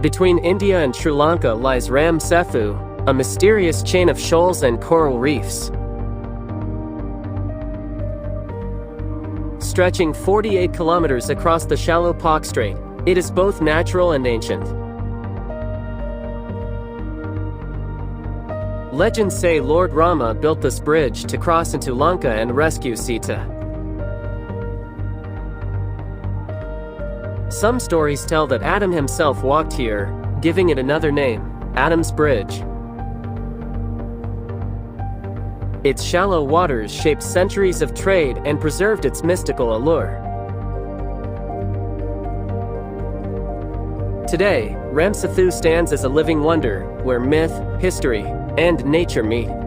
Between India and Sri Lanka lies Ram Setu, a mysterious chain of shoals and coral reefs. Stretching 48 kilometers across the shallow Pak Strait, it is both natural and ancient. Legends say Lord Rama built this bridge to cross into Lanka and rescue Sita. Some stories tell that Adam himself walked here, giving it another name, Adam's Bridge. Its shallow waters shaped centuries of trade and preserved its mystical allure. Today, Ram Setu stands as a living wonder, where myth, history, and nature meet.